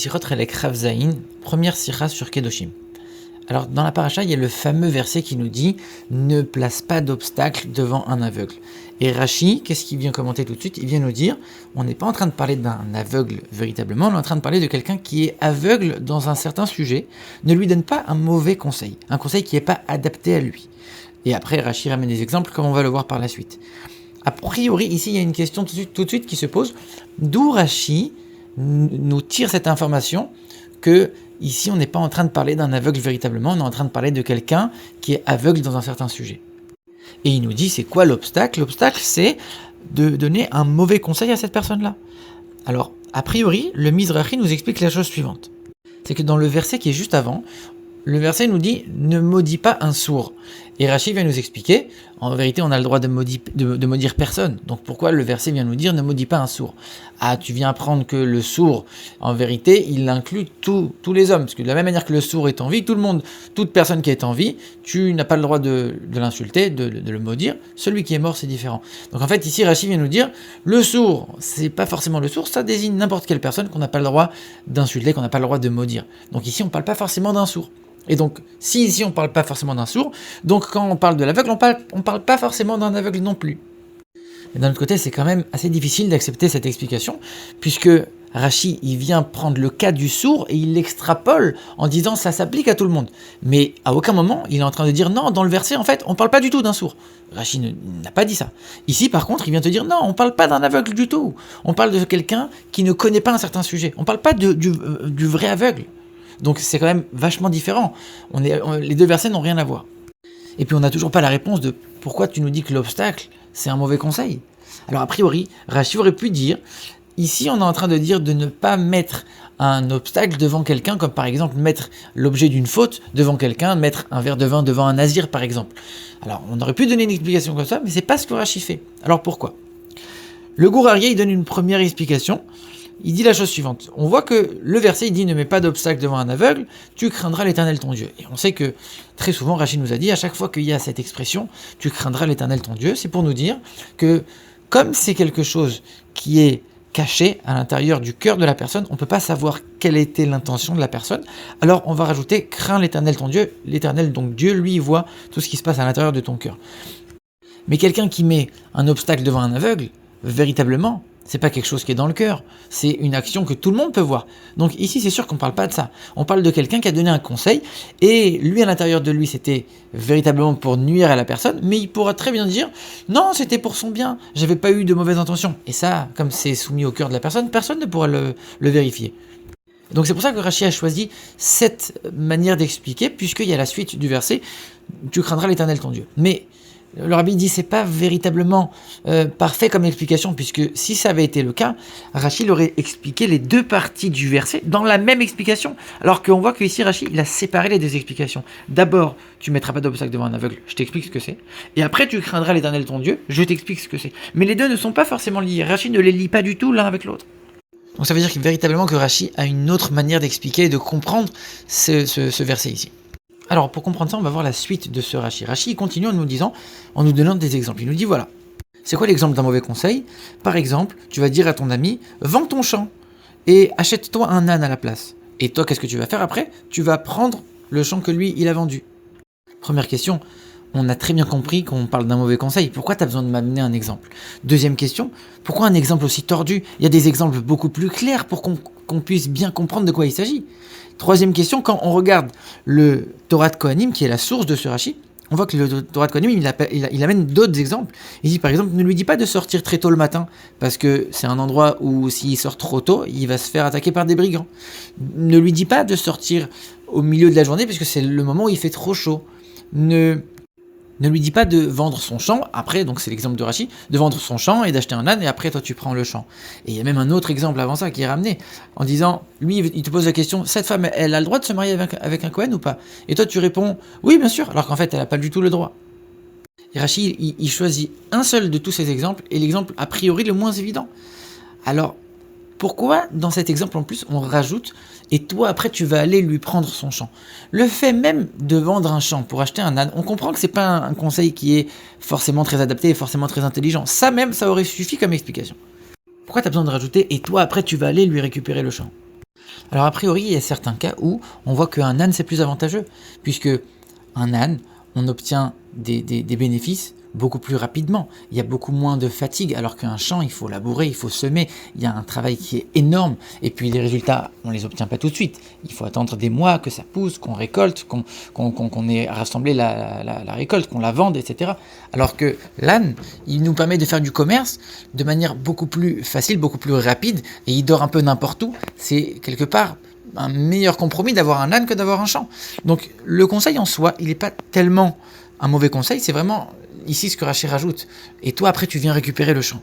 Sirot Relek Rav Zayin, première sira sur Kedoshim. Alors dans la paracha, il y a le fameux verset qui nous dit « Ne place pas d'obstacle devant un aveugle ». Et Rashi, qu'est-ce qu'il vient commenter tout de suite? Il vient nous dire « On n'est pas en train de parler d'un aveugle véritablement, on est en train de parler de quelqu'un qui est aveugle dans un certain sujet. Ne lui donne pas un mauvais conseil, un conseil qui n'est pas adapté à lui. » Et après, Rashi ramène des exemples comme on va le voir par la suite. A priori, ici, il y a une question tout de suite qui se pose. D'où Rashi nous tire cette information que ici on n'est pas en train de parler d'un aveugle véritablement, on est en train de parler de quelqu'un qui est aveugle dans un certain sujet. Et il nous dit c'est quoi l'obstacle? L'obstacle c'est de donner un mauvais conseil à cette personne-là. Alors a priori le Mizrahi nous explique la chose suivante. C'est que dans le verset qui est juste avant, le verset nous dit « Ne maudis pas un sourd ». Et Rashi vient nous expliquer, en vérité on a le droit de maudire personne. Donc pourquoi le verset vient nous dire « Ne maudis pas un sourd ». Ah, tu viens apprendre que le sourd, en vérité, il inclut tous les hommes. Parce que de la même manière que le sourd est en vie, tout le monde, toute personne qui est en vie, tu n'as pas le droit de l'insulter, de le maudire. Celui qui est mort, c'est différent. Donc en fait, ici, Rashi vient nous dire « Le sourd, c'est pas forcément le sourd, ça désigne n'importe quelle personne qu'on n'a pas le droit d'insulter, qu'on n'a pas le droit de maudire. » Donc ici, on ne parle pas forcément d'un sourd. Et donc, si ici on ne parle pas forcément d'un sourd, donc quand on parle de l'aveugle, on parle pas forcément d'un aveugle non plus. Mais d'un autre côté, c'est quand même assez difficile d'accepter cette explication, puisque Rashi, il vient prendre le cas du sourd et il l'extrapole en disant ça s'applique à tout le monde. Mais à aucun moment, il est en train de dire non, dans le verset, en fait, on ne parle pas du tout d'un sourd. Rashi n'a pas dit ça. Ici, par contre, il vient te dire non, on ne parle pas d'un aveugle du tout. On parle de quelqu'un qui ne connaît pas un certain sujet. On ne parle pas du vrai aveugle. Donc c'est quand même vachement différent. Les deux versets n'ont rien à voir. Et puis on n'a toujours pas la réponse de pourquoi tu nous dis que l'obstacle, c'est un mauvais conseil. Alors a priori, Rashi aurait pu dire, ici on est en train de dire de ne pas mettre un obstacle devant quelqu'un, comme par exemple mettre l'objet d'une faute devant quelqu'un, mettre un verre de vin devant un nazir par exemple. Alors on aurait pu donner une explication comme ça, mais c'est pas ce que Rashi fait. Alors pourquoi? Le Gur Aryeh, il donne une première explication. Il dit la chose suivante. On voit que le verset, il dit « Ne mets pas d'obstacle devant un aveugle, tu craindras l'Éternel ton Dieu ». Et on sait que très souvent, Rashi nous a dit, à chaque fois qu'il y a cette expression « Tu craindras l'Éternel ton Dieu », c'est pour nous dire que comme c'est quelque chose qui est caché à l'intérieur du cœur de la personne, on ne peut pas savoir quelle était l'intention de la personne. Alors on va rajouter « Crains l'Éternel ton Dieu ». L'Éternel, donc Dieu, lui, il voit tout ce qui se passe à l'intérieur de ton cœur. Mais quelqu'un qui met un obstacle devant un aveugle, véritablement, c'est pas quelque chose qui est dans le cœur, c'est une action que tout le monde peut voir. Donc ici, c'est sûr qu'on parle pas de ça. On parle de quelqu'un qui a donné un conseil, et lui, à l'intérieur de lui, c'était véritablement pour nuire à la personne, mais il pourra très bien dire « Non, c'était pour son bien, j'avais pas eu de mauvaises intentions. » Et ça, comme c'est soumis au cœur de la personne, personne ne pourra le vérifier. Donc c'est pour ça que Rashi a choisi cette manière d'expliquer, puisqu'il y a la suite du verset « Tu craindras l'Éternel ton Dieu ». Mais le rabbi dit c'est pas véritablement parfait comme explication, puisque si ça avait été le cas, Rashi aurait expliqué les deux parties du verset dans la même explication, alors qu'on voit qu'ici Rashi il a séparé les deux explications. D'abord, tu mettras pas d'obstacle devant un aveugle, je t'explique ce que c'est, et après tu craindras l'Éternel ton Dieu, je t'explique ce que c'est. Mais les deux ne sont pas forcément liés, Rashi ne les lie pas du tout l'un avec l'autre. Donc ça veut dire véritablement que Rashi a une autre manière d'expliquer et de comprendre ce verset ici. Alors, pour comprendre ça, on va voir la suite de ce Rashi. Rashi continue en nous donnant des exemples. Il nous dit, voilà, c'est quoi l'exemple d'un mauvais conseil? Par exemple, tu vas dire à ton ami, vends ton champ et achète-toi un âne à la place. Et toi, qu'est-ce que tu vas faire après? Tu vas prendre le champ que lui, il a vendu. Première question, on a très bien compris qu'on parle d'un mauvais conseil. Pourquoi tu as besoin de m'amener un exemple? Deuxième question, pourquoi un exemple aussi tordu? Il y a des exemples beaucoup plus clairs pour qu'on puisse bien comprendre de quoi il s'agit. Troisième question, quand on regarde le Torah de Kohanim, qui est la source de ce Rashi, on voit que le Torah de Kohanim, il amène d'autres exemples. Il dit par exemple, ne lui dis pas de sortir très tôt le matin, parce que c'est un endroit où s'il sort trop tôt, il va se faire attaquer par des brigands. Ne lui dis pas de sortir au milieu de la journée, parce que c'est le moment où il fait trop chaud. Ne lui dis pas de vendre son champ, après, donc c'est l'exemple de Rashi, de vendre son champ et d'acheter un âne, et après toi tu prends le champ. Et il y a même un autre exemple avant ça qui est ramené, en disant, lui il te pose la question, cette femme, elle a le droit de se marier avec un Kohen ou pas? Et toi tu réponds, oui bien sûr, alors qu'en fait elle n'a pas du tout le droit. Et Rashi, il choisit un seul de tous ces exemples, et l'exemple a priori le moins évident. Alors, pourquoi dans cet exemple en plus on rajoute et toi après tu vas aller lui prendre son champ? Le fait même de vendre un champ pour acheter un âne, on comprend que c'est pas un conseil qui est forcément très adapté et forcément très intelligent. Ça même, ça aurait suffi comme explication. Pourquoi tu as besoin de rajouter et toi après tu vas aller lui récupérer le champ? Alors a priori, il y a certains cas où on voit qu'un âne c'est plus avantageux, puisque un âne, on obtient des bénéfices beaucoup plus rapidement. Il y a beaucoup moins de fatigue, alors qu'un champ, il faut labourer, il faut semer, il y a un travail qui est énorme, et puis les résultats, on les obtient pas tout de suite. Il faut attendre des mois que ça pousse, qu'on récolte, qu'on ait rassemblé la récolte, qu'on la vende, etc. Alors que l'âne, il nous permet de faire du commerce de manière beaucoup plus facile, beaucoup plus rapide, et il dort un peu n'importe où. C'est quelque part un meilleur compromis d'avoir un âne que d'avoir un champ. Donc le conseil en soi, il n'est pas tellement un mauvais conseil, c'est vraiment ici ce que Rachid rajoute. Et toi, après, tu viens récupérer le champ.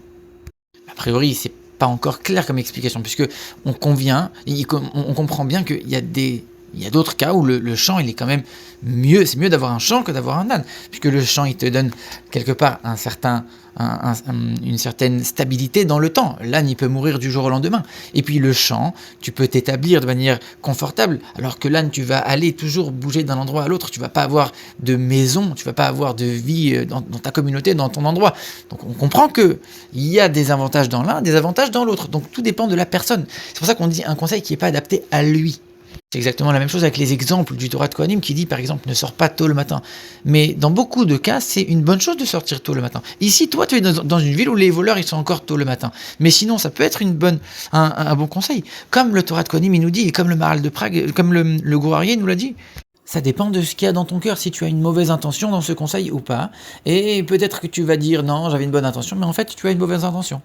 A priori, c'est pas encore clair comme explication, puisque on convient, on comprend bien qu'il y a d'autres cas où le champ, il est quand même mieux. C'est mieux d'avoir un champ que d'avoir un âne, puisque le champ, il te donne quelque part une certaine stabilité dans le temps. L'âne, il peut mourir du jour au lendemain. Et puis le champ, tu peux t'établir de manière confortable, alors que l'âne, tu vas aller toujours bouger d'un endroit à l'autre. Tu vas pas avoir de maison, tu vas pas avoir de vie dans ta communauté, dans ton endroit. Donc on comprend qu'il y a des avantages dans l'un, des avantages dans l'autre. Donc tout dépend de la personne. C'est pour ça qu'on dit un conseil qui n'est pas adapté à lui. C'est exactement la même chose avec les exemples du Torah de Kohanim qui dit par exemple ne sors pas tôt le matin. Mais dans beaucoup de cas, c'est une bonne chose de sortir tôt le matin. Ici, toi, tu es dans une ville où les voleurs ils sont encore tôt le matin. Mais sinon, ça peut être un bon conseil. Comme le Torah de Kohanim il nous dit, et comme le Maharal de Prague, comme le Gourarié nous l'a dit. Ça dépend de ce qu'il y a dans ton cœur, si tu as une mauvaise intention dans ce conseil ou pas. Et peut-être que tu vas dire non, j'avais une bonne intention, mais en fait, tu as une mauvaise intention.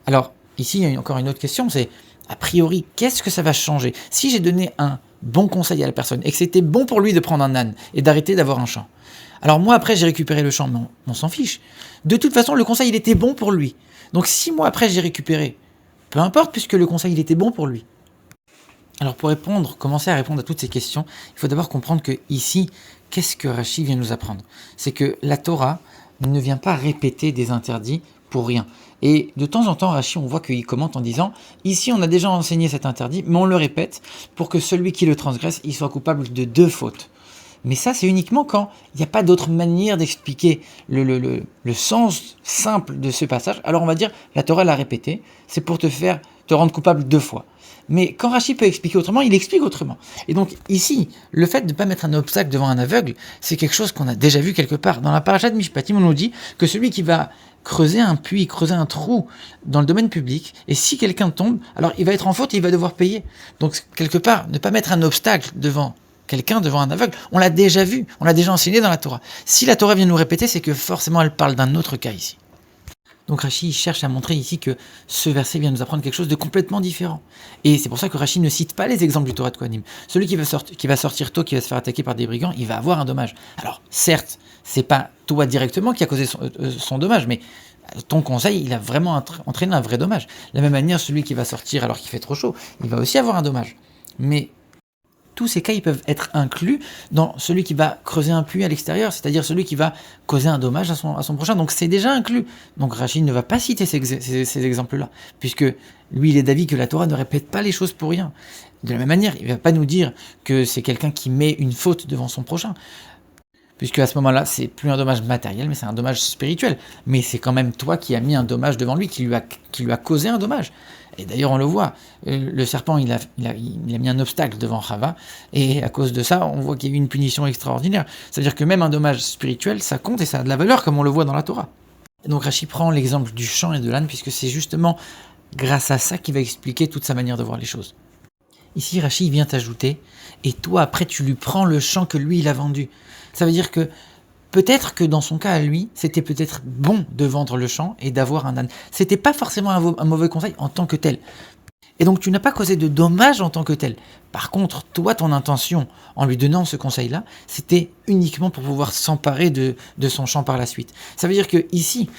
Alors, ici, il y a encore une autre question, c'est a priori, qu'est-ce que ça va changer si j'ai donné un bon conseil à la personne et que c'était bon pour lui de prendre un âne et d'arrêter d'avoir un champ. Alors moi après j'ai récupéré le champ, mais on s'en fiche. De toute façon le conseil il était bon pour lui. Donc 6 mois après j'ai récupéré, peu importe puisque le conseil il était bon pour lui. Alors pour commencer à répondre à toutes ces questions, il faut d'abord comprendre que ici, qu'est-ce que Rashi vient nous apprendre? C'est que la Torah ne vient pas répéter des interdits pour rien. Et de temps en temps, Rashi, on voit qu'il commente en disant « Ici, on a déjà enseigné cet interdit, mais on le répète pour que celui qui le transgresse, il soit coupable de 2 fautes. » Mais ça, c'est uniquement quand il n'y a pas d'autre manière d'expliquer le sens simple de ce passage. Alors on va dire, la Torah l'a répété, c'est pour te rendre coupable 2 fois. Mais quand Rashi peut expliquer autrement, il explique autrement. Et donc ici, le fait de ne pas mettre un obstacle devant un aveugle, c'est quelque chose qu'on a déjà vu quelque part. Dans la paracha de Mishpatim, on nous dit que celui qui va creuser un puits, creuser un trou dans le domaine public, et si quelqu'un tombe, alors il va être en faute et il va devoir payer. Donc quelque part, ne pas mettre un obstacle devant quelqu'un, devant un aveugle, on l'a déjà vu, on l'a déjà enseigné dans la Torah. Si la Torah vient nous répéter, c'est que forcément elle parle d'un autre cas ici. Donc Rashi cherche à montrer ici que ce verset vient nous apprendre quelque chose de complètement différent. Et c'est pour ça que Rashi ne cite pas les exemples du Torah de Kohanim. Celui qui va sortir tôt, qui va se faire attaquer par des brigands, il va avoir un dommage. Alors certes, c'est pas toi directement qui a causé son dommage, mais ton conseil, il a vraiment entraîné un vrai dommage. De la même manière, celui qui va sortir alors qu'il fait trop chaud, il va aussi avoir un dommage. Mais tous ces cas, ils peuvent être inclus dans celui qui va creuser un puits à l'extérieur, c'est-à-dire celui qui va causer un dommage à son prochain. Donc c'est déjà inclus. Donc Rachid ne va pas citer ces exemples-là, puisque lui, il est d'avis que la Torah ne répète pas les choses pour rien. De la même manière, il ne va pas nous dire que c'est quelqu'un qui met une faute devant son prochain, puisque à ce moment-là, c'est plus un dommage matériel, mais c'est un dommage spirituel. Mais c'est quand même toi qui as mis un dommage devant lui, qui lui a causé un dommage. Et d'ailleurs, on le voit, le serpent, il a mis un obstacle devant Chava, et à cause de ça, on voit qu'il y a eu une punition extraordinaire. C'est-à-dire que même un dommage spirituel, ça compte et ça a de la valeur, comme on le voit dans la Torah. Et donc Rashi prend l'exemple du champ et de l'âne, puisque c'est justement grâce à ça qu'il va expliquer toute sa manière de voir les choses. Ici, Rashi vient t'ajouter, et toi, après, tu lui prends le champ que lui, il a vendu. Ça veut dire que peut-être que dans son cas à lui, c'était peut-être bon de vendre le champ et d'avoir un âne. C'était pas forcément un mauvais conseil en tant que tel. Et donc tu n'as pas causé de dommages en tant que tel. Par contre, toi, ton intention en lui donnant ce conseil-là, c'était uniquement pour pouvoir s'emparer de son champ par la suite. Ça veut dire que ici,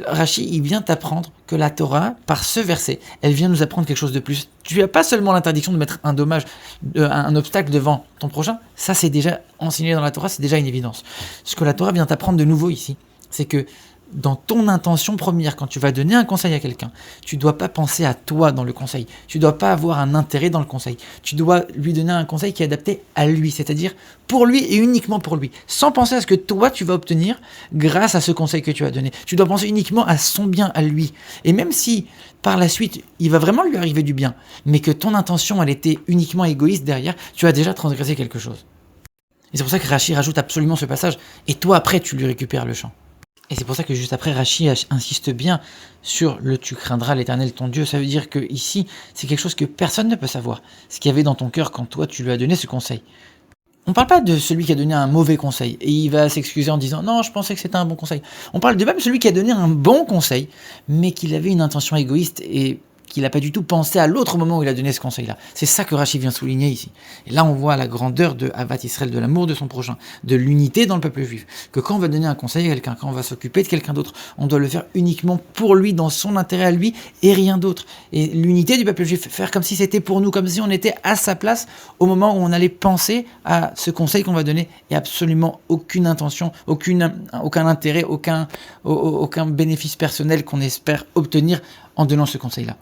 Rashi, il vient t'apprendre que la Torah, par ce verset, elle vient nous apprendre quelque chose de plus. Tu n'as pas seulement l'interdiction de mettre un obstacle devant ton prochain, ça c'est déjà enseigné dans la Torah, c'est déjà une évidence. Ce que la Torah vient t'apprendre de nouveau ici, c'est que dans ton intention première, quand tu vas donner un conseil à quelqu'un, tu ne dois pas penser à toi dans le conseil. Tu ne dois pas avoir un intérêt dans le conseil. Tu dois lui donner un conseil qui est adapté à lui, c'est-à-dire pour lui et uniquement pour lui, sans penser à ce que toi tu vas obtenir grâce à ce conseil que tu as donné. Tu dois penser uniquement à son bien à lui. Et même si par la suite, il va vraiment lui arriver du bien, mais que ton intention, elle était uniquement égoïste derrière, tu as déjà transgressé quelque chose. Et c'est pour ça que Rachi rajoute absolument ce passage, et toi après tu lui récupères le champ. Et c'est pour ça que juste après, Rachi insiste bien sur le tu craindras l'Éternel ton Dieu. Ça veut dire que ici, c'est quelque chose que personne ne peut savoir. Ce qu'il y avait dans ton cœur quand toi tu lui as donné ce conseil. On ne parle pas de celui qui a donné un mauvais conseil et il va s'excuser en disant non, je pensais que c'était un bon conseil. On parle de même celui qui a donné un bon conseil, mais qu'il avait une intention égoïste et qu'il n'a pas du tout pensé à l'autre moment où il a donné ce conseil-là. C'est ça que Rachi vient souligner ici. Et là, on voit la grandeur de Havat Israël, de l'amour de son prochain, de l'unité dans le peuple juif. Que quand on va donner un conseil à quelqu'un, quand on va s'occuper de quelqu'un d'autre, on doit le faire uniquement pour lui, dans son intérêt à lui et rien d'autre. Et l'unité du peuple juif, faire comme si c'était pour nous, comme si on était à sa place au moment où on allait penser à ce conseil qu'on va donner et absolument aucune intention, aucun intérêt, aucun bénéfice personnel qu'on espère obtenir en donnant ce conseil-là.